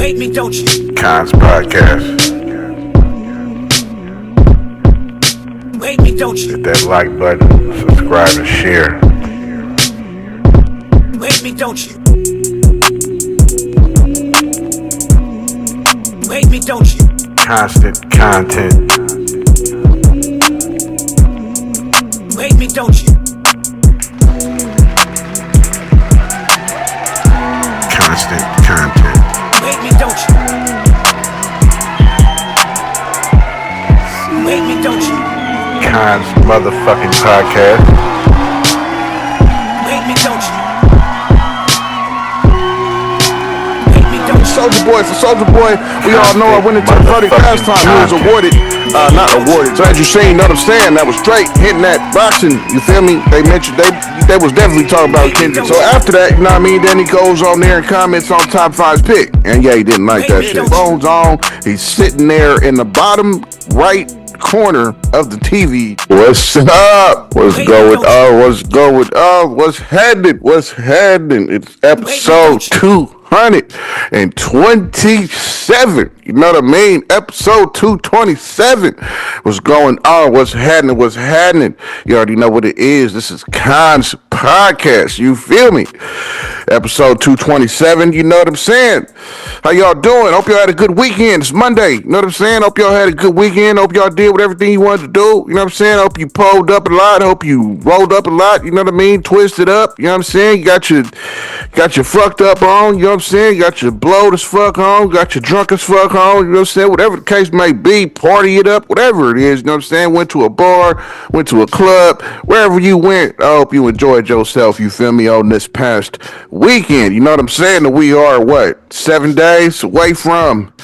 hate me, don't you? Kons podcast. You hate me, don't you? Hit that like button, subscribe and share. You hate me, don't you? You hate me, don't you? Constant content. You hate me, don't you? Constant content. You hate me, don't you? You hate me, don't you? Kons motherfucking podcast. You hate me, don't you? You hate me, don't you? Soulja Boy, for Soulja Boy, we all know I went into the verdict last time. He was awarded, not awarded. So as you see, you know what I'm saying? That was straight hitting that boxing. You feel me? They mentioned they was definitely talking about Kendrick. So after that, you know what I mean? Then he goes on there and comments on Top 5's pick. And yeah, he didn't like that shit. Phone's on. He's sitting there in the bottom right corner of the TV. What's up? What's going on? What's going on? What's happening? What's happening? It's episode 227. You know what I mean? Episode 227. What's going on? What's happening? What's happening? You already know what it is. This is Kons podcast. You feel me? Episode 227. You know what I'm saying? How y'all doing? Hope y'all had a good weekend. It's Monday. You know what I'm saying? Hope y'all had a good weekend. Hope y'all did with everything you wanted to do. You know what I'm saying? Hope you pulled up a lot. Hope you rolled up a lot. You know what I mean? Twisted up. You know what I'm saying? You got your fucked up on. You know what I'm saying? You got your blowed as fuck on. Got your drunk as fuck on. You know what I'm saying? Whatever the case may be, party it up. Whatever it is. You know what I'm saying? Went to a bar. Went to a club. Wherever you went, I hope you enjoyed yourself. You feel me? On this past weekend. You know what I'm saying? That we are, 7 days away from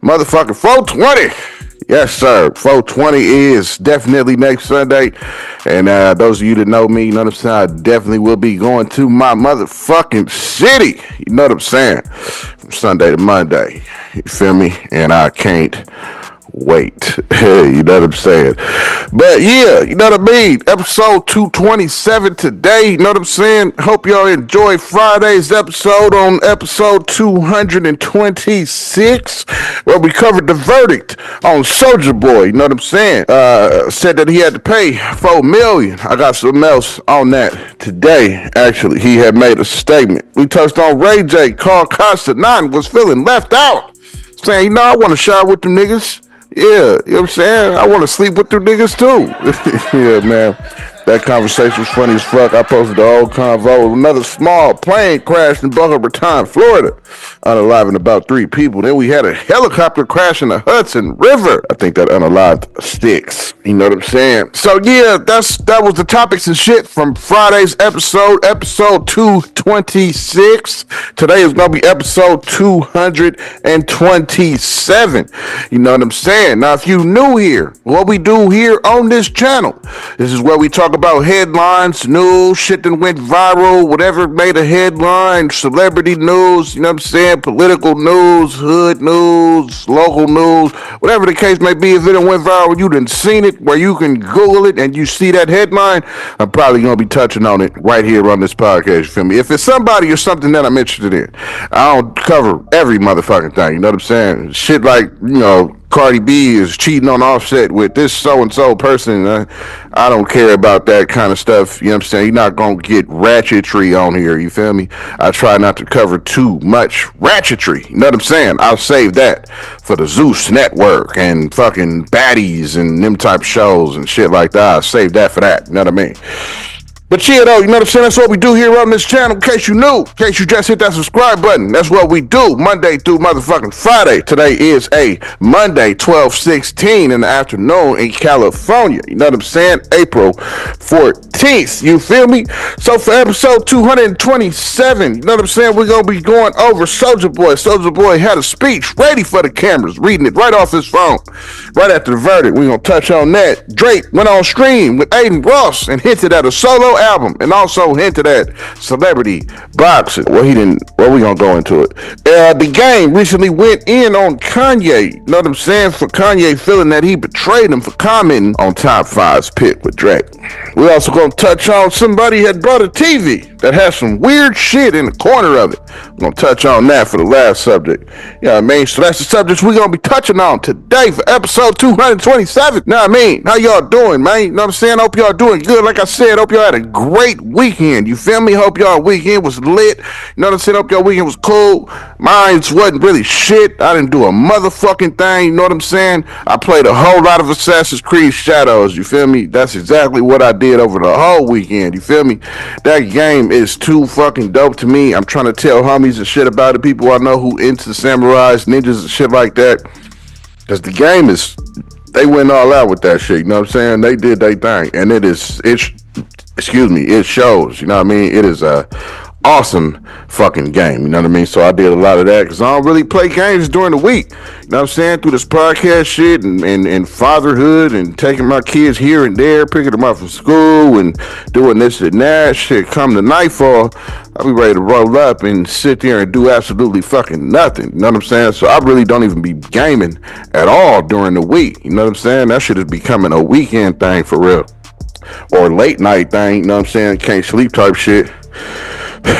motherfucking 420. Yes, sir. 420 is definitely next Sunday. And those of you that know me, you know what I'm saying? I definitely will be going to my motherfucking city. You know what I'm saying? From Sunday to Monday. You feel me? And I can't wait. You know what I'm saying? But yeah, you know what I mean? Episode 227 today. You know what I'm saying? Hope y'all enjoyed Friday's episode on episode 226, where we covered the verdict on Soulja Boy. You know what I'm saying? Said that he had to pay $4 million. I got something else on that today. Actually, he had made a statement. We touched on Ray J. Carl Costa 9 was feeling left out, saying, you know, I want to shower with them niggas. Yeah, you know what I'm saying? I want to sleep with them niggas too. Yeah, man. That conversation was funny as fuck. I posted the whole convo. Another small plane crashed in Boca Raton, Florida. Unaliving about 3 people. Then we had a helicopter crash in the Hudson River. I think that unalived sticks. You know what I'm saying? So yeah, that was the topics and shit from Friday's episode 226. Today is gonna be episode 227. You know what I'm saying? Now, if you new here, what we do here on this channel, this is where we talk about headlines, news, shit that went viral, whatever made a headline, celebrity news, you know what I'm saying, political news, hood news, local news, whatever the case may be. If it went viral, you done seen it, where you can Google it and you see that headline, I'm probably going to be touching on it right here on this podcast, you feel me? If it's somebody or something that I'm interested in, I don't cover every motherfucking thing, you know what I'm saying? Shit like, you know, Cardi B is cheating on Offset with this so-and-so person. I don't care about that kind of stuff. You know what I'm saying? You're not going to get ratchetry on here. You feel me? I try not to cover too much ratchetry. You know what I'm saying? I'll save that for the Zeus Network and fucking baddies and them type shows and shit like that. I'll save that for that. You know what I mean? But yeah, though, you know what I'm saying? That's what we do here on this channel. In case you new, in case you just hit that subscribe button, that's what we do Monday through motherfucking Friday. Today is a Monday, 12/16 in the afternoon in California. You know what I'm saying? April 14th. You feel me? So for episode 227, you know what I'm saying? We're going to be going over Soulja Boy. Soulja Boy had a speech ready for the cameras, reading it right off his phone. Right after the verdict, we're going to touch on that. Drake went on stream with Aiden Ross and hinted at a solo album, and also hinted at celebrity boxing. Well, he didn't. Well, we gonna go into it. The Game recently went in on Kanye. You know what I'm saying? For Kanye feeling that he betrayed him for commenting on Top 5's pick with Drake. We also gonna touch on somebody had bought a TV that has some weird shit in the corner of it. I'm gonna touch on that for the last subject. You know what I mean? So that's the subjects we're gonna be touching on today for episode 227. Know what I mean? How y'all doing, man? You know what I'm saying? Hope y'all doing good. Like I said, hope y'all had a great weekend. You feel me? Hope y'all weekend was lit. You know what I'm saying? Hope y'all weekend was cool. Mine wasn't really shit. I didn't do a motherfucking thing. You know what I'm saying? I played a whole lot of Assassin's Creed Shadows. You feel me? That's exactly what I did over the whole weekend. You feel me? That game is too fucking dope to me. I'm trying to tell homies and shit about it. People I know who into samurais, ninjas, and shit like that. Because the game is, they went all out with that shit. You know what I'm saying? They did their thing. And it shows. You know what I mean? It is a awesome fucking game. You know what I mean? So I did a lot of that because I don't really play games during the week. You know what I'm saying? Through this podcast shit and fatherhood and taking my kids here and there, picking them up from school and doing this and that shit. Come to nightfall, I'll be ready to roll up and sit there and do absolutely fucking nothing. You know what I'm saying? So I really don't even be gaming at all during the week. You know what I'm saying? That shit is becoming a weekend thing for real. Or a late night thing, you know what I'm saying? Can't sleep type shit.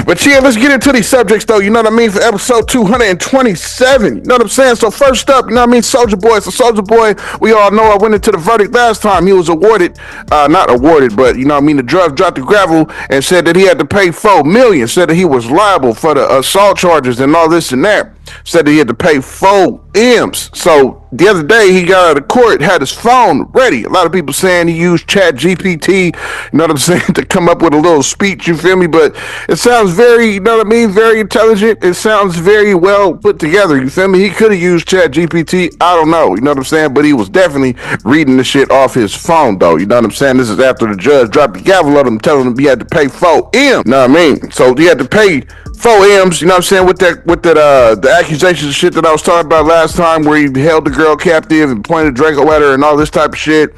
But yeah, let's get into these subjects though, you know what I mean, for episode 227, you know what I'm saying? So first up, you know what I mean, Soulja Boy. So Soulja Boy, we all know I went into the verdict last time. He was awarded, not awarded, but you know what I mean, the judge dropped the gravel and said that he had to pay $4 million, said that he was liable for the assault charges and all this and that. Said that he had to pay 4 M's. So the other day he got out of court, had his phone ready. A lot of people saying he used Chat GPT, you know what I'm saying, to come up with a little speech, you feel me? But it sounds very, you know what I mean, very intelligent. It sounds very well put together, you feel me? He could have used Chat GPT, I don't know, you know what I'm saying? But he was definitely reading the shit off his phone though, you know what I'm saying? This is after the judge dropped the gavel on him, telling him he had to pay 4 M's, you know what I mean? So he had to pay 4 M's, you know what I'm saying, with the accusations and shit that I was talking about last time, where he held the girl captive and pointed Draco at her and all this type of shit.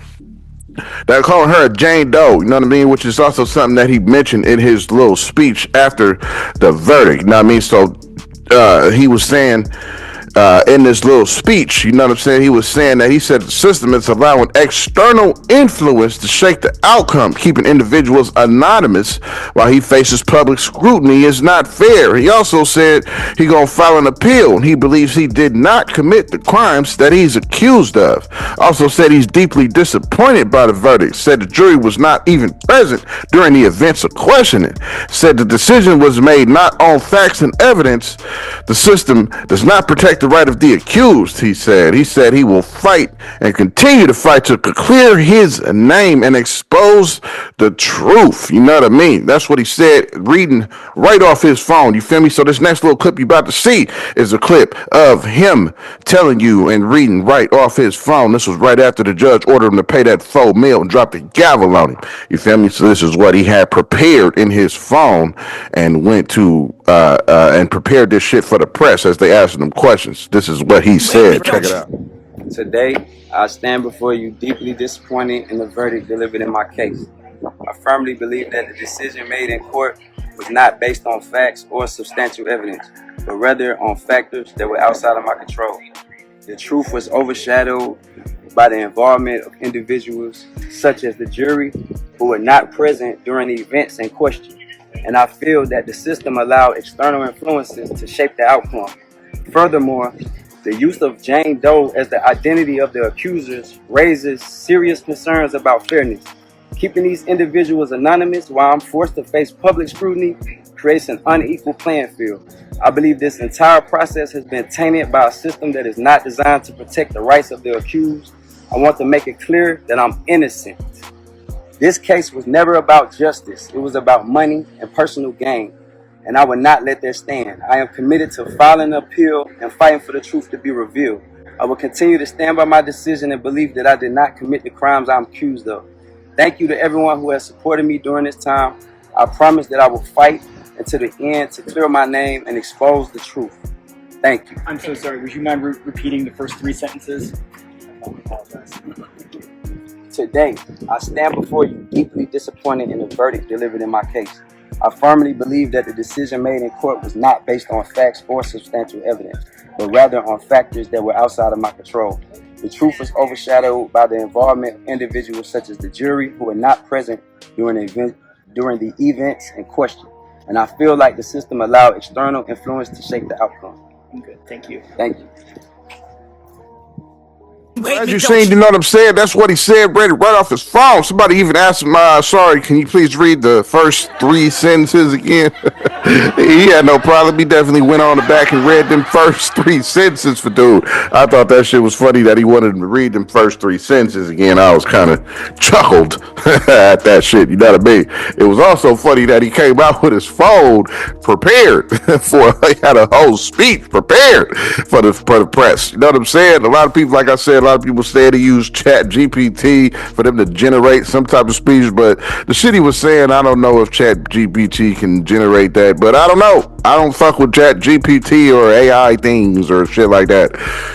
They're calling her a Jane Doe, you know what I mean, which is also something that he mentioned in his little speech after the verdict, you know what I mean? So he was saying in this little speech, you know what I'm saying, he was saying that he said the system is allowing external influence to shape the outcome, keeping individuals anonymous while he faces public scrutiny is not fair. He also said he gonna file an appeal and he believes he did not commit the crimes that he's accused of. Also said he's deeply disappointed by the verdict, said the jury was not even present during the events of questioning, said the decision was made not on facts and evidence. The system does not protect the right of the accused, he said. He said he will fight and continue to fight to clear his name and expose the truth. You know what I mean? That's what he said, reading right off his phone. You feel me? So this next little clip you about to see is a clip of him telling you and reading right off his phone. This was right after the judge ordered him to pay that $4 million and dropped the gavel on him. You feel me? So this is what he had prepared in his phone and went to and prepared this shit for the press as they asked him questions. This is what he said. Check it out. Today, I stand before you deeply disappointed in the verdict delivered in my case. I firmly believe that the decision made in court was not based on facts or substantial evidence, but rather on factors that were outside of my control. The truth was overshadowed by the involvement of individuals such as the jury who were not present during the events in question. And I feel that the system allowed external influences to shape the outcome. Furthermore, the use of Jane Doe as the identity of the accusers raises serious concerns about fairness. Keeping these individuals anonymous while I'm forced to face public scrutiny creates an unequal playing field. I believe this entire process has been tainted by a system that is not designed to protect the rights of the accused. I want to make it clear that I'm innocent. This case was never about justice. It was about money and personal gain. And I will not let that stand. I am committed to filing an appeal and fighting for the truth to be revealed. I will continue to stand by my decision and believe that I did not commit the crimes I'm accused of. Thank you to everyone who has supported me during this time. I promise that I will fight until the end to clear my name and expose the truth. Thank you. I'm so sorry. Would you mind repeating the first 3 sentences? I apologize. Today, I stand before you deeply disappointed in the verdict delivered in my case. I firmly believe that the decision made in court was not based on facts or substantial evidence, but rather on factors that were outside of my control. The truth was overshadowed by the involvement of individuals such as the jury who were not present during the events in question. and I feel like the system allowed external influence to shape the outcome. I'm good. Thank you. Thank you. As you seen, you know what I'm saying? That's what he said, read it right off his phone. Somebody even asked him, sorry, can you please read the first 3 sentences again? He had no problem. He definitely went on the back and read them first 3 sentences for dude. I thought that shit was funny that he wanted him to read them first 3 sentences again. I was kind of chuckled at that shit, you know what I mean? It was also funny that he came out with his phone prepared he had a whole speech prepared for the press. You know what I'm saying? A lot of people, like I said, a lot of people said he used Chat GPT for them to generate some type of speech, but the shit he was saying, I don't know if Chat GPT can generate that, but I don't know. I don't fuck with Chat GPT or AI things or shit like that.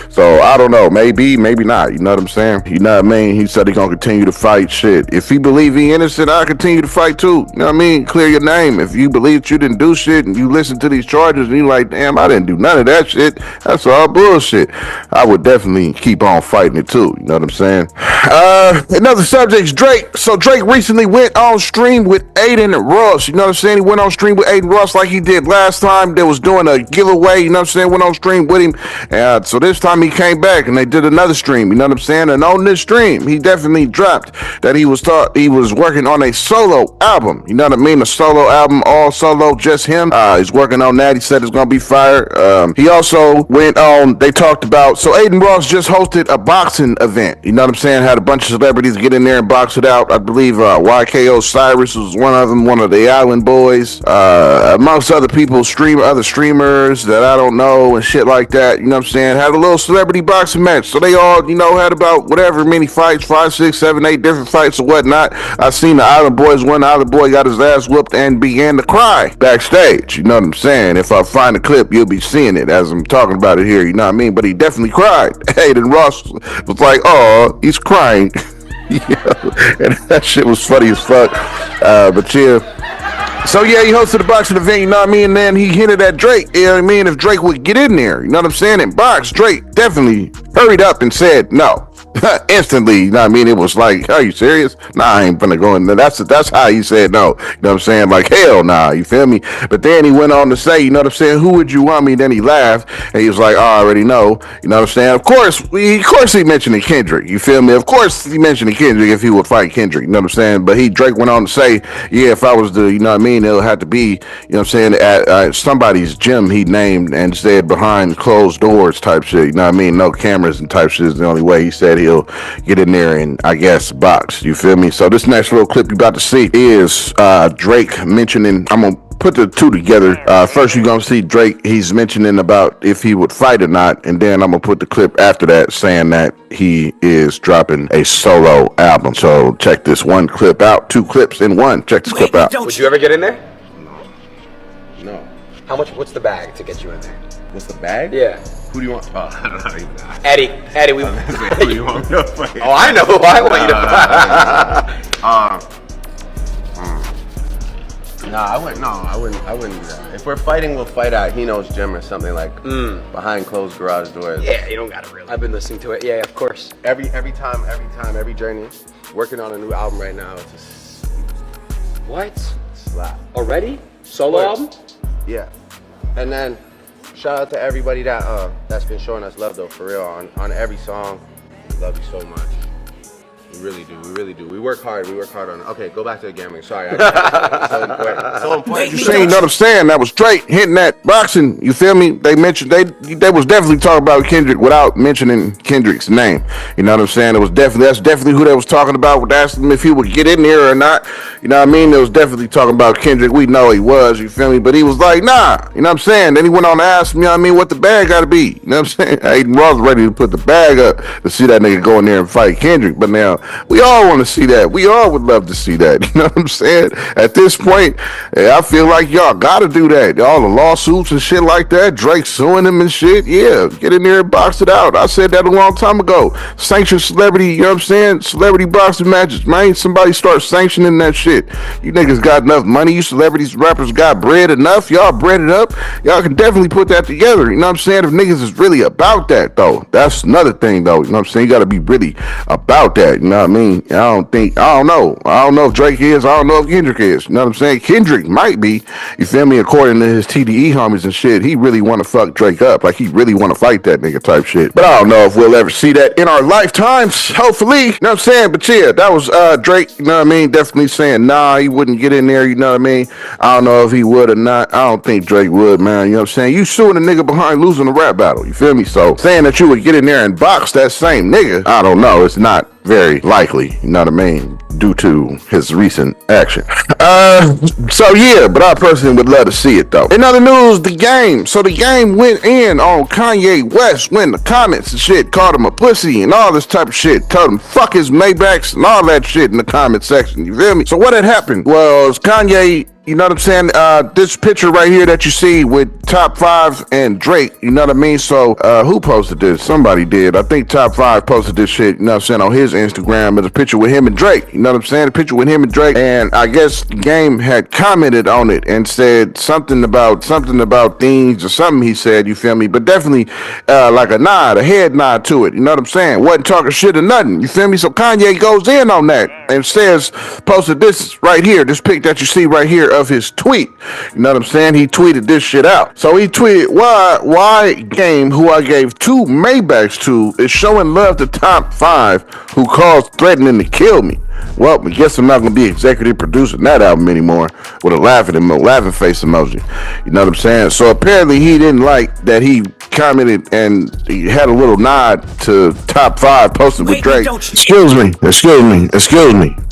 So I don't know. Maybe, maybe not. You know what I'm saying? You know what I mean? He said he gonna continue to fight shit. If he believe he innocent, I continue to fight too. You know what I mean? Clear your name. If you believe you didn't do shit and you listen to these charges and you like, damn, I didn't do none of that shit. That's all bullshit. I would definitely keep on fighting it too. You know what I'm saying? Another subject's Drake. So Drake recently went on stream with Aiden Ross. You know what I'm saying? He went on stream with Aiden Ross like he did last time. They was doing a giveaway. You know what I'm saying? Went on stream with him. So this time he came back and they did another stream. You know what I'm saying? And on this stream, he definitely dropped that he was working on a solo album. You know what I mean? A solo album, all solo, just him. He's working on that. He said it's gonna be fire. He also went on. They talked about. So Aiden Ross just hosted a boxing event. You know what I'm saying? Had a bunch of celebrities get in there and box it out. I believe YK Osiris was one of them, one of the Island Boys, amongst other people, other streamers that I don't know and shit like that. You know what I'm saying? Had a little celebrity boxing match. So they all, you know, had about whatever many fights, 5, 6, 7, 8 different fights or whatnot. I seen the Island Boys. One Island Boy got his ass whooped and began to cry backstage. You know what I'm saying? If I find the clip, you'll be seeing it as I'm talking about it here. You know what I mean? But he definitely cried. Aiden Ross was like, oh, he's crying. And that shit was funny as fuck. But yeah. So yeah, he hosted a boxing event, you know what I mean? And then he hinted at Drake, you know what I mean? If Drake would get in there, you know what I'm saying? And box, Drake definitely hurried up and said no. Instantly, you know what I mean? It was like, are you serious? Nah, I ain't gonna go in there. That's how he said no. You know what I'm saying? Like, hell nah, you feel me? But then he went on to say, you know what I'm saying? Who would you want me? Then he laughed and he was like, oh, I already know. You know what I'm saying? Of course he mentioned Kendrick. You feel me? Of course he mentioned Kendrick if he would fight Kendrick. You know what I'm saying? But Drake went on to say, yeah, if I was to, you know what I mean? It'll have to be, you know what I'm saying? At somebody's gym he named and said behind closed doors type shit. You know what I mean? No cameras and type shit is the only way. He said he'll get in there and I guess box. You feel me? So this next little clip you about to see is Drake mentioning, I'm gonna put the two together. First you're gonna see Drake, he's mentioning about if he would fight or not, and then I'm gonna put the clip after that saying that he is dropping a solo album. So check this one clip out, 2 clips in one. Check this clip out. Would you ever get in there? No. How much? What's the bag to get you in there? What's the bag? Yeah. Who do you want? Oh, I don't even know. Eddie, we. Who do you want me to fight? Oh, I know who I want you to fight. Nah, I wouldn't do that. If we're fighting, we'll fight at Hino's gym or something like behind closed garage doors. Yeah, you don't gotta really. I've been listening to it. Yeah, of course. Every time, every journey. Working on a new album right now. It's just What? slap. Already? Solo album? Yeah. And then shout out to everybody that's been showing us love though, for real. On every song. We love you so much. We really do. We work hard on it. Okay, go back to the gambling. Sorry. It's so important. You saying, you know what I'm saying? That was Drake hitting that boxing. You feel me? They mentioned they was definitely talking about Kendrick without mentioning Kendrick's name. You know what I'm saying? That's definitely who they was talking about. Would ask him if he would get in there or not. You know what I mean? They was definitely talking about Kendrick. We know he was. You feel me? But he was like, nah. You know what I'm saying? Then he went on to ask me, you know what I mean, what the bag got to be. You know what I'm saying? Aiden Ross ready to put the bag up to see that nigga go in there and fight Kendrick. But now we all want to see that. We all would love to see that. You know what I'm saying? At this point, I feel like y'all gotta do that. All the lawsuits and shit like that. Drake suing him and shit. Yeah, get in there and box it out. I said that a long time ago. Sanction celebrity, you know what I'm saying? Celebrity boxing matches. Man, somebody start sanctioning that shit. You niggas got enough money. You celebrities, rappers got bread enough. Y'all bread it up. Y'all can definitely put that together. You know what I'm saying? If niggas is really about that, though. That's another thing, though. You know what I'm saying? You gotta be really about that. You know what I mean? I don't know. I don't know if Drake is. I don't know if Kendrick is. You know what I'm saying? Kendrick might be. You feel me? According to his TDE homies and shit, he really want to fuck Drake up. Like, he really want to fight that nigga type shit. But I don't know if we'll ever see that in our lifetimes. Hopefully. You know what I'm saying? But yeah, that was Drake. You know what I mean? Definitely saying, nah, he wouldn't get in there. You know what I mean? I don't know if he would or not. I don't think Drake would, man. You know what I'm saying? You suing a nigga behind losing a rap battle. You feel me? So saying that you would get in there and box that same nigga, I don't know. It's not very likely, you know what I mean, due to his recent action. So yeah, but I personally would love to see it though. In other news, the game. So the game went in on Kanye West, went in the comments and shit, called him a pussy and all this type of shit, told him fuck his Maybachs and all that shit in the comment section. You feel me? So what had happened was Kanye, you know what I'm saying? This picture right here that you see with Top 5 and Drake, you know what I mean? So, who posted this? Somebody did. I think Top 5 posted this shit, you know what I'm saying, on his Instagram. It's a picture with him and Drake, you know what I'm saying? A picture with him and Drake. And I guess the game had commented on it and said something about things or something he said, you feel me? But definitely, like a head nod to it, you know what I'm saying? Wasn't talking shit or nothing, you feel me? So Kanye goes in on that and says, posted this right here, this pic that you see right here of his tweet. You know what I'm saying? He tweeted this shit out. So he tweeted, why Game, who I gave 2 Maybachs to, is showing love to Top 5, who calls threatening to kill me. Well, I guess I'm not going to be executive producing that album anymore with a laughing face emoji. You know what I'm saying? So apparently he didn't like that he commented and he had a little nod to Top 5 posted with Drake. Excuse me.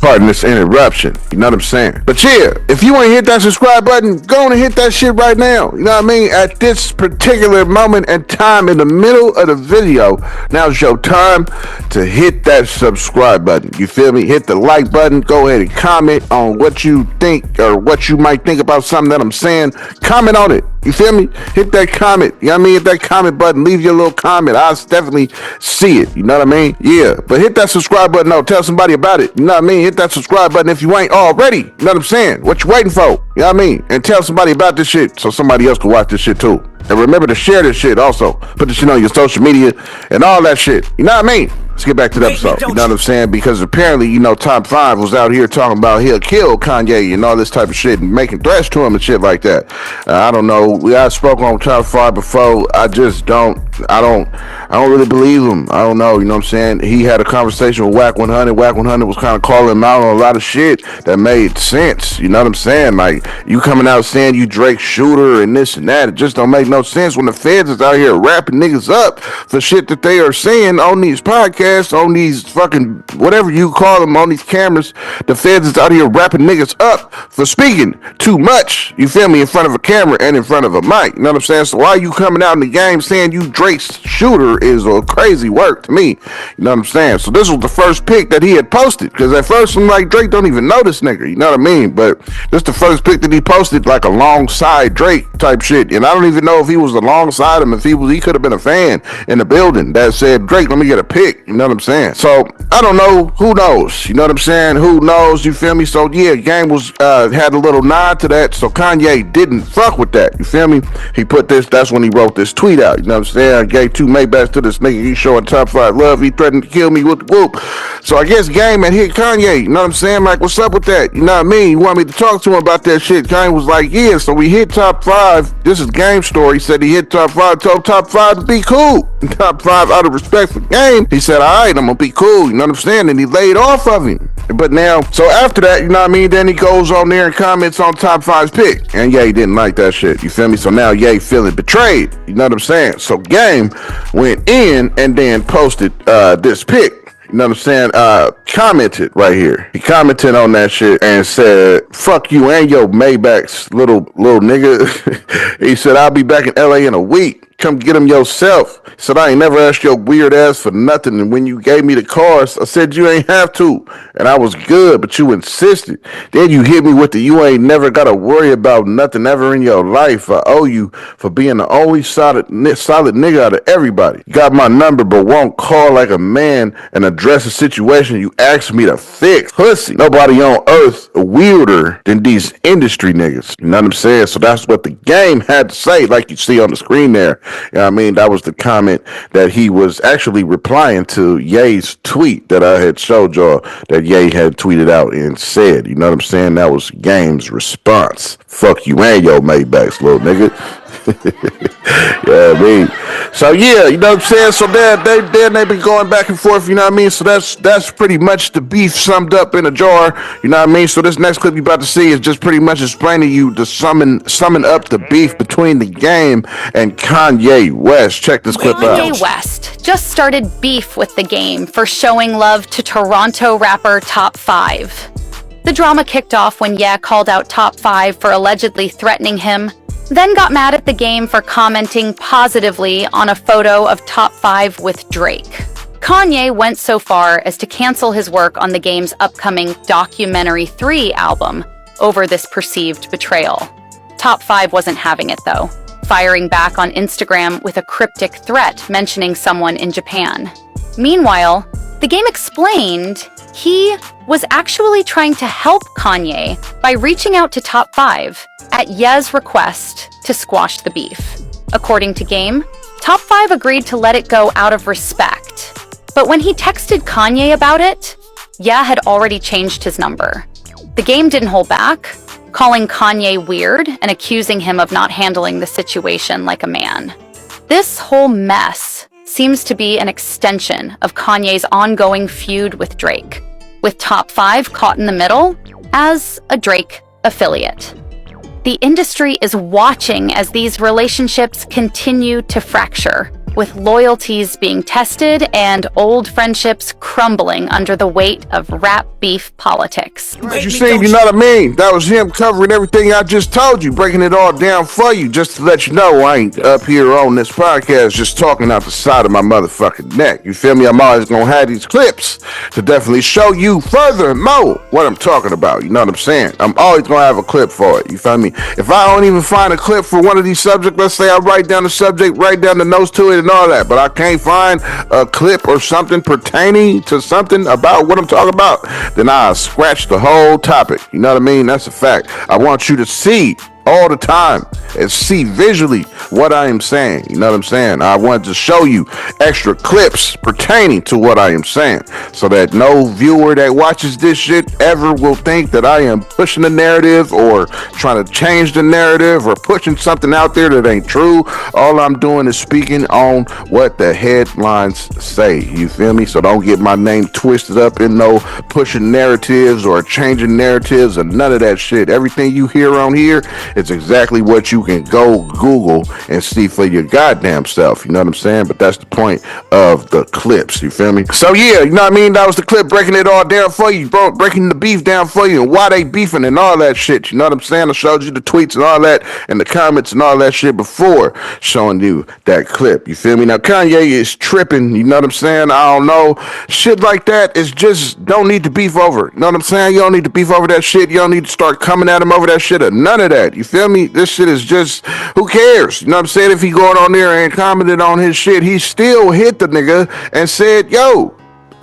Pardon this interruption. You know what I'm saying? But yeah, if you ain't hit that subscribe button, go on and hit that shit right now. You know what I mean? At this particular moment and time in the middle of the video, now's your time to hit that subscribe button. You feel me? Hit the like button. Go ahead and comment on what you think or what you might think about something that I'm saying. Comment on it. You feel me? Hit that comment. You know what I mean? Hit that comment button. Leave your little comment. I'll definitely see it. You know what I mean? Yeah. But hit that subscribe button. No, tell somebody about it. You know what I mean? Hit that subscribe button if you ain't already. You know what I'm saying? What you waiting for? You know what I mean? And tell somebody about this shit so somebody else can watch this shit too. And remember to share this shit also. Put this shit on your social media and all that shit. You know what I mean? Let's get back to the episode. You know what I'm saying? Because apparently, you know, Top 5 was out here talking about he'll kill Kanye and all this type of shit and making threats to him and shit like that. I don't know. I spoke on Top 5 before. I don't really believe him. I don't know. You know what I'm saying? He had a conversation with Whack 100. Whack 100 was kind of calling him out on a lot of shit that made sense. You know what I'm saying? Like, you coming out saying you Drake shooter and this and that. It just don't make no sense when the feds is out here rapping niggas up for shit that they are saying on these podcasts, on these fucking whatever you call them, on these cameras. The feds is out here rapping niggas up for speaking too much, you feel me, in front of a camera and in front of a mic. You know what I'm saying? So why you coming out in the game saying you Drake's shooter is a crazy work to me. You know what I'm saying? So this was the first pic that he had posted, because at first I'm like, Drake don't even know this nigga, you know what I mean? But this the first pic that he posted, like alongside Drake type shit. And I don't even know if he was alongside him, if he could have been a fan in the building that said, Drake, let me get a pic. You know what I'm saying? So I don't know. Who knows? You know what I'm saying? Who knows? You feel me? So yeah, Game was had a little nod to that. So Kanye didn't fuck with that. You feel me? He put this. That's when he wrote this tweet out. You know what I'm saying? I gave 2 Maybachs to this nigga. He showing Top 5 love. He threatened to kill me with the whoop. So I guess Game had hit Kanye. You know what I'm saying? Like, what's up with that? You know what I mean? You want me to talk to him about that shit? Kanye was like, yeah. So we hit Top 5. This is Game story. He said he hit Top 5. Told Top 5 to be cool. Top 5, out of respect for Game, he said, all right, I'm gonna be cool. You know what I'm saying? And he laid off of him. But now, so after that, you know what I mean? Then he goes on there and comments on Top 5's pick. And Ye didn't like that shit. You feel me? So now Ye feeling betrayed. You know what I'm saying? So Game went in and then posted this pic. You know what I'm saying? Commented right here. He commented on that shit and said, fuck you and your Maybachs, little nigga. He said, I'll be back in LA in a week. Come get him yourself. He said, I ain't never asked your weird ass for nothing. And when you gave me the cars, I said you ain't have to. And I was good, but you insisted. Then you hit me with the you ain't never got to worry about nothing ever in your life. I owe you for being the only solid nigga out of everybody. You got my number, but won't call like a man and address a situation you asked me to fix. Pussy. Nobody on earth weirder than these industry niggas. You know what I'm saying? So that's what the Game had to say, like you see on the screen there. You know what I mean? That was the comment that he was actually replying to Ye's tweet that I had showed y'all that Ye had tweeted out and said. You know what I'm saying? That was Game's response. Fuck you and your Maybachs, little nigga. Yeah, I mean, so yeah, you know what I'm saying. So they've been going back and forth. You know what I mean. So that's pretty much the beef summed up in a jar. You know what I mean. So this next clip you about to see is just pretty much explaining you the summon up the beef between the Game and Kanye West. Check this clip out. Kanye West just started beef with the Game for showing love to Toronto rapper Top 5. The drama kicked off when Ye called out Top 5 for allegedly threatening him, then got mad at the Game for commenting positively on a photo of Top 5 with Drake. Kanye went so far as to cancel his work on the Game's upcoming Documentary 3 album over this perceived betrayal. Top 5 wasn't having it though, firing back on Instagram with a cryptic threat mentioning someone in Japan. Meanwhile, the Game explained he was actually trying to help Kanye by reaching out to Top 5 at Ye's request to squash the beef. According to Game, Top 5 agreed to let it go out of respect. But when he texted Kanye about it, Ye had already changed his number. The Game didn't hold back, calling Kanye weird and accusing him of not handling the situation like a man. This whole mess seems to be an extension of Kanye's ongoing feud with Drake, with Top 5 caught in the middle as a Drake affiliate. The industry is watching as these relationships continue to fracture, with loyalties being tested and old friendships crumbling under the weight of rap beef politics. You see, you know what I mean? That was him covering everything I just told you, breaking it all down for you, just to let you know I ain't up here on this podcast just talking out the side of my motherfucking neck. You feel me? I'm always gonna have these clips to definitely show you furthermore what I'm talking about. You know what I'm saying? I'm always gonna have a clip for it. You feel me? If I don't even find a clip for one of these subjects, let's say I write down the subject, write down the notes to it and all that, but I can't find a clip or something pertaining to something about what I'm talking about, then I scratch the whole topic. You know what I mean? That's a fact. I want you to see all the time and see visually what I am saying. You know what I'm saying? I wanted to show you extra clips pertaining to what I am saying so that no viewer that watches this shit ever will think that I am pushing the narrative or trying to change the narrative or pushing something out there that ain't true. All I'm doing is speaking on what the headlines say. You feel me? So don't get my name twisted up in no pushing narratives or changing narratives or none of that shit. Everything you hear on here, it's exactly what you can go Google and see for your goddamn self. You know what I'm saying? But that's the point of the clips. You feel me? So yeah, you know what I mean? That was the clip breaking it all down for you, bro. Breaking the beef down for you and why they beefing and all that shit. You know what I'm saying? I showed you the tweets and all that and the comments and all that shit before showing you that clip. You feel me? Now Kanye is tripping. You know what I'm saying? I don't know. Shit like that is just don't need to beef over. You know what I'm saying? You don't need to beef over that shit. You don't need to start coming at him over that shit or none of that. You feel me? This shit is just, who cares? You know what I'm saying? If he going on there and commented on his shit, he still hit the nigga and said, yo,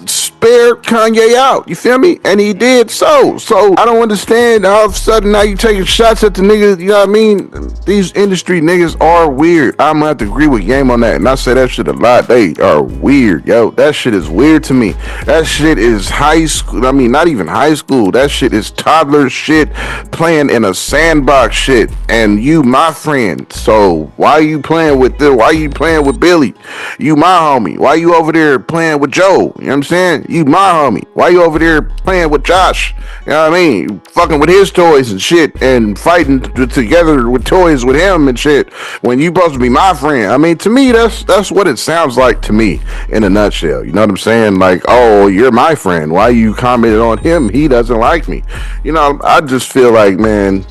spare Kanye out. You feel me? And he did so. So I don't understand all of a sudden now you taking shots at the niggas. You know what I mean? These industry niggas are weird. I'm gonna have to agree with Game on that. And I say that shit a lot. They are weird, yo. That shit is weird to me. That shit is high school. I mean, not even high school. That shit is toddler shit playing in a sandbox shit. And you my friend. So why you playing with this? Why you playing with Billy? You my homie. Why you over there playing with Joe? You know what I'm saying? You my homie. Why you over there playing with Josh? You know what I mean? You fucking with his toys and shit and fighting together with toys with him and shit when you supposed to be my friend. I mean, to me, that's what it sounds like to me in a nutshell. You know what I'm saying? Like, oh, you're my friend. Why you commented on him? He doesn't like me. You know, I just feel like, man,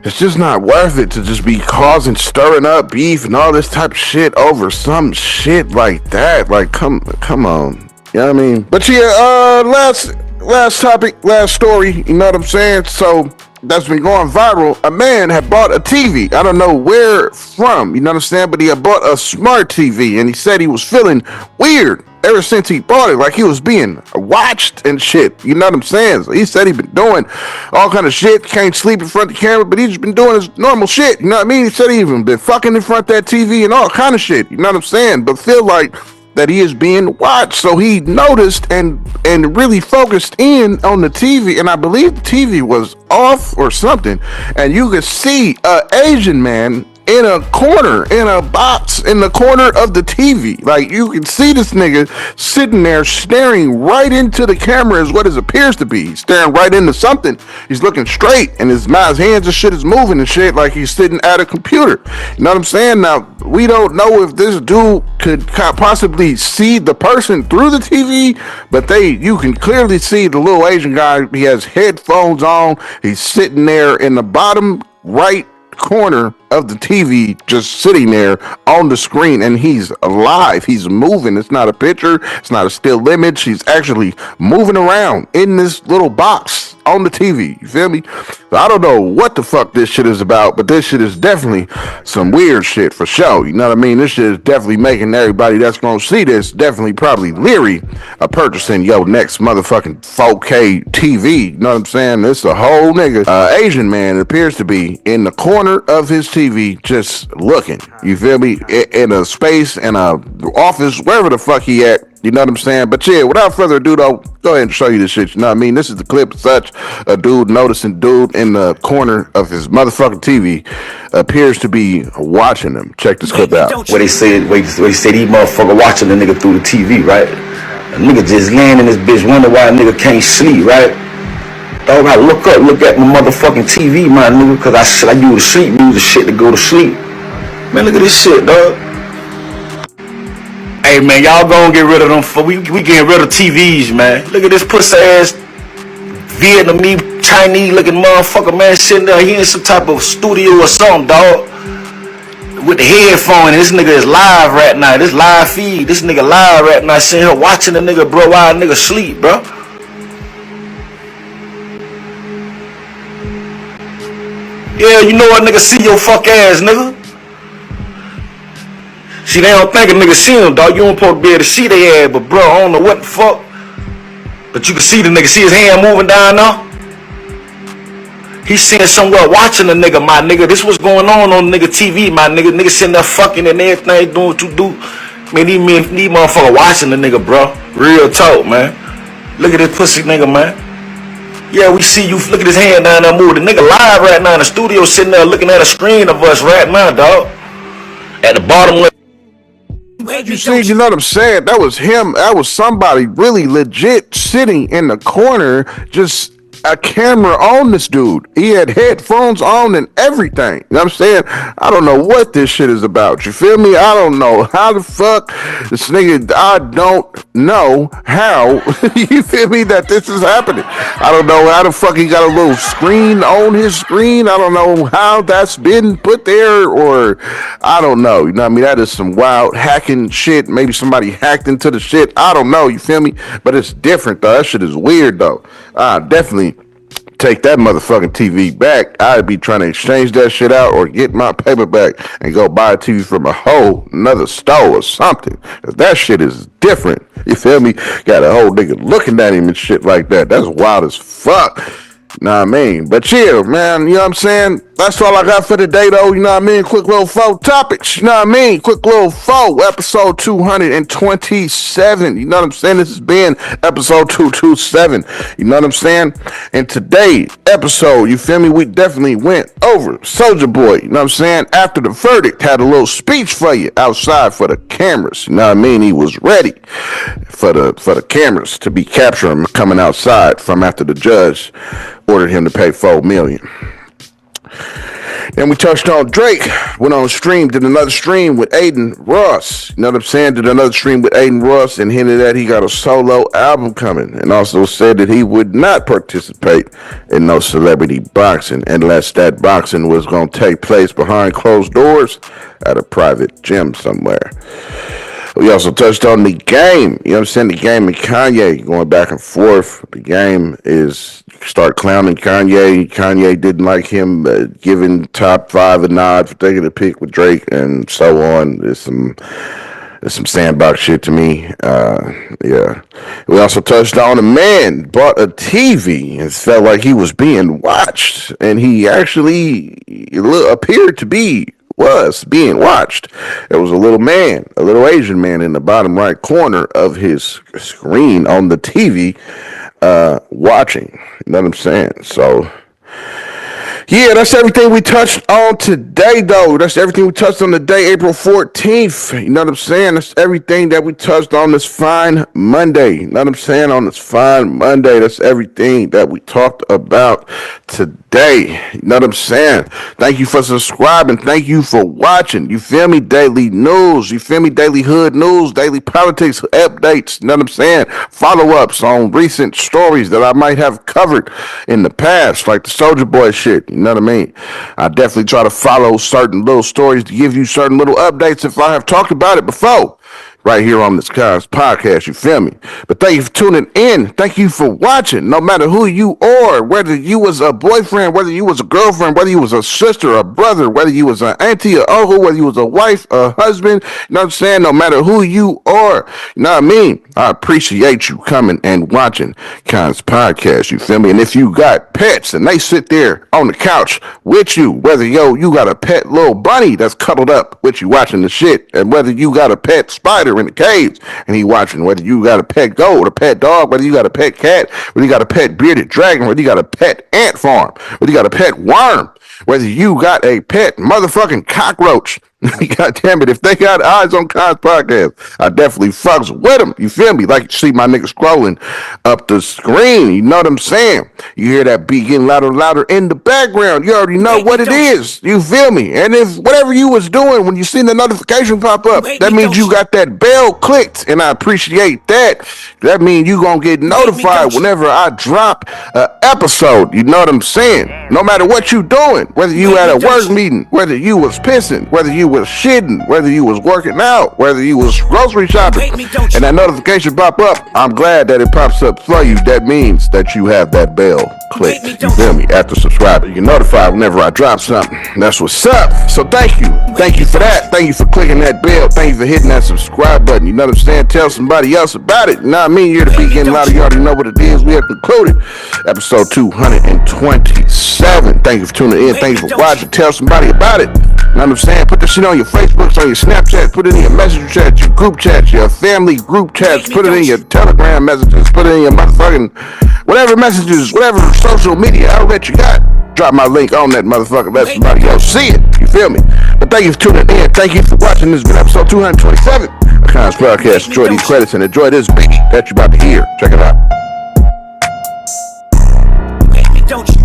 it's just not worth it to just be causing, stirring up beef and all this type of shit over some shit like that. Like, come on. You know what I mean? But yeah, last topic, last story. You know what I'm saying? So that's been going viral. A man had bought a TV. I don't know where from. You know what I'm saying? But he had bought a smart TV, and he said he was feeling weird ever since he bought it, like he was being watched and shit. You know what I'm saying? So he said he been doing all kind of shit. Can't sleep in front of the camera, but he's just been doing his normal shit. You know what I mean? He said he even been fucking in front of that TV and all kind of shit. You know what I'm saying? But feel like that he is being watched. So he noticed and really focused in on the TV, and I believe the TV was off or something, and you could see an Asian man in a corner, in a box, in the corner of the TV. Like, you can see this nigga sitting there staring right into the camera is what it appears to be. He's staring right into something. He's looking straight, and his hands and shit is moving and shit like he's sitting at a computer. You know what I'm saying? Now, we don't know if this dude could possibly see the person through the TV, but you can clearly see the little Asian guy. He has headphones on. He's sitting there in the bottom right corner of the TV, just sitting there on the screen, and he's alive. He's moving. It's not a picture. It's not a still image. He's actually moving around in this little box on the TV. You feel me? So I don't know what the fuck this shit is about, but this shit is definitely some weird shit for sure. You know what I mean? This shit is definitely making everybody that's gonna see this definitely probably leery of purchasing your next motherfucking 4K TV. You know what I'm saying? It's a whole nigga, Asian man, it appears to be in the corner of his TV, just looking. You feel me? In a space, in a office, wherever the fuck he at. You know what I'm saying? But yeah, without further ado though, go ahead and show you this shit. You know what I mean? This is the clip of such a dude noticing dude in the corner of his motherfucking TV appears to be watching him. Check this clip out. Where they say these motherfucker watching the nigga through the TV, right? A nigga just laying in this bitch wonder why a nigga can't sleep, right? Dog, I look up, look at my motherfucking TV, my nigga, cause I use the sleep music shit to go to sleep. Man, look at this shit, dog. Hey man, y'all gonna get rid of them. We getting rid of TVs, man. Look at this pussy ass Vietnamese, Chinese looking motherfucker, man, sitting there. He in some type of studio or something, dog. With the headphone, and this nigga is live right now. This live feed. This nigga live right now, sitting here watching the nigga, bro, while a nigga sleep, bro. Yeah, you know what, nigga, see your fuck ass, nigga. See, they don't think a nigga see him, dog. You don't supposed to be able to see their ass, but bro, I don't know what the fuck. But you can see the nigga, see his hand moving down now? He's sitting somewhere watching the nigga, my nigga. This what's going on the nigga TV, my nigga. Nigga sitting there fucking and everything, doing what you do. Man, these motherfucker watching the nigga, bro. Real talk, man. Look at this pussy nigga, man. Yeah, we see you. Look at his hand down there moving. The nigga live right now in the studio, sitting there looking at a screen of us right now, dog. At the bottom left. You see, you know what I'm saying? That was him. That was somebody really legit sitting in the corner, just a camera on this dude. He had headphones on and everything. You know what I'm saying? I don't know what this shit is about. You feel me? I don't know how the fuck this nigga, I don't know how, you feel me, that this is happening. I don't know how the fuck he got a little screen on his screen. I don't know how that's been put there, or I don't know. You know what I mean? That is some wild hacking shit. Maybe somebody hacked into the shit. I don't know. You feel me? But it's different though. That shit is weird though. Definitely take that motherfucking TV back. I'd be trying to exchange that shit out or get my paper back and go buy a TV from a whole another store or something. Cause that shit is different. You feel me? Got a whole nigga looking at him and shit like that. That's wild as fuck. Know what I mean? But yeah, man, you know what I'm saying? That's all I got for today, though. You know what I mean? Quick little 4 topics. You know what I mean? Quick little 4, episode 227. You know what I'm saying? This has been episode 227. You know what I'm saying? And today episode, you feel me? We definitely went over Soulja Boy. You know what I'm saying? After the verdict, had a little speech for you outside for the cameras. You know what I mean? He was ready for the cameras to be capturing him coming outside from after the judge ordered him to pay $4 million. Then we touched on Drake, went on a stream, did another stream with Aiden Ross. You know what I'm saying? Did another stream with Aiden Ross and hinted that he got a solo album coming, and also said that he would not participate in no celebrity boxing unless that boxing was going to take place behind closed doors at a private gym somewhere. We also touched on the game. You know what I'm saying? The game and Kanye going back and forth. The game is start clowning Kanye. Kanye didn't like him giving top 5 a nod for taking a pic with Drake and so on. There's some There's some sandbox shit to me. Yeah. We also touched on a man bought a TV and felt like he was being watched, and he actually appeared to was being watched. There was a little man, a little Asian man in the bottom right corner of his screen on the TV, watching. You know what I'm saying? So, yeah, that's everything we touched on today, though. That's everything we touched on today, April 14th. You know what I'm saying? That's everything that we touched on this fine Monday. You know what I'm saying? On this fine Monday, that's everything that we talked about today. You know what I'm saying? Thank you for subscribing. Thank you for watching. You feel me? Daily news. You feel me? Daily hood news, daily politics updates. You know what I'm saying? Follow-ups on recent stories that I might have covered in the past, like the Soulja Boy shit. You know what I mean? I definitely try to follow certain little stories to give you certain little updates if I have talked about it before. Right here on this Kons podcast, you feel me? But thank you for tuning in. Thank you for watching. No matter who you are, whether you was a boyfriend, whether you was a girlfriend, whether you was a sister, a brother, whether you was an auntie, or uncle, whether you was a wife, a husband, you know what I'm saying? No matter who you are, you know what I mean? I appreciate you coming and watching Kons podcast, you feel me? And if you got pets and they sit there on the couch with you, whether you got a pet little bunny that's cuddled up with you watching the shit, and whether you got a pet spider in the cage and he watching, whether you got a pet goat, a pet dog, whether you got a pet cat, whether you got a pet bearded dragon, whether you got a pet ant farm, whether you got a pet worm, whether you got a pet motherfucking cockroach. God damn it, if they got eyes on Kons podcast, I definitely fucks with them. You feel me? Like you see my nigga scrolling up the screen. You know what I'm saying? You hear that beat getting louder and louder in the background. You already know what it is. You feel me? And if whatever you was doing when you seen the notification pop up, that means you got that bell clicked, and I appreciate that. That means you gonna get notified whenever I drop an episode. You know what I'm saying? No matter what you doing, whether you at a work meeting, whether you was pissing, whether you was shitting, whether you was working out, whether you was grocery shopping, and that notification pop up, I'm glad that it pops up for you. That means that you have that bell clicked. You feel me? After subscribing, you get notified whenever I drop something. That's what's up. So thank you. Thank you for that. Thank you for clicking that bell. Thank you for hitting that subscribe button. You know what I'm saying? Tell somebody else about it. You know what I mean? You're the beginning louder. You already know what it is. We have concluded episode 227. Thank you for tuning in. Thank you for watching. Tell somebody about it. You know what I'm saying? Put this shit on your Facebook, on your Snapchat, put it in your messenger chat, your group chats, your family group chats, put it in your Telegram messages, put it in your motherfucking whatever messages, whatever social media outlet you got. Drop my link on that motherfucker. Let somebody else see it. You feel me? But thank you for tuning in. Thank you for watching. This has been episode 227 of Kons Podcast. Enjoy these credits and enjoy this beat that you're about to hear. Check it out. Hate me, don't you?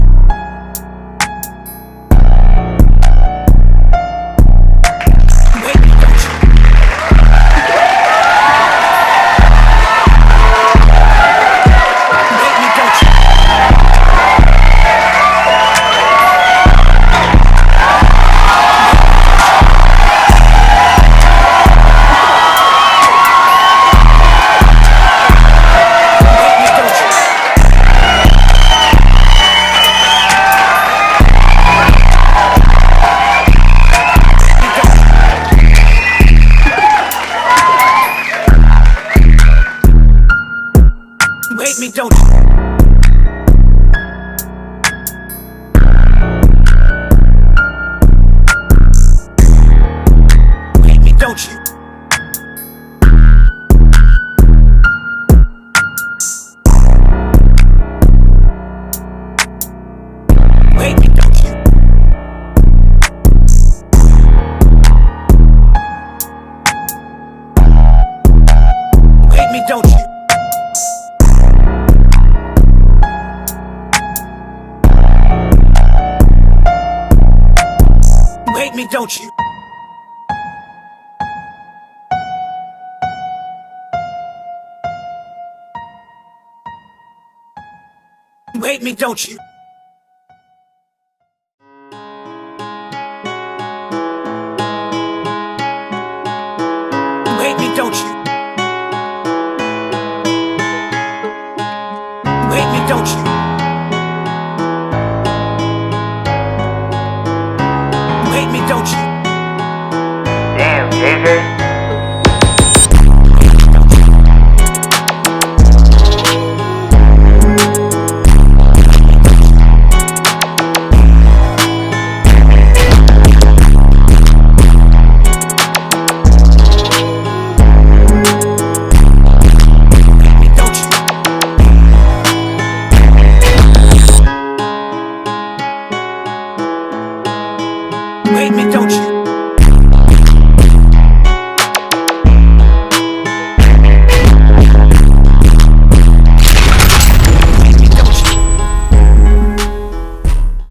Hate me, don't you? Hate me, don't you? Hate me, don't you? Hate me, don't you? Hate me, don't you? You hate me, don't you? You hate me, don't you? You hate me, don't you?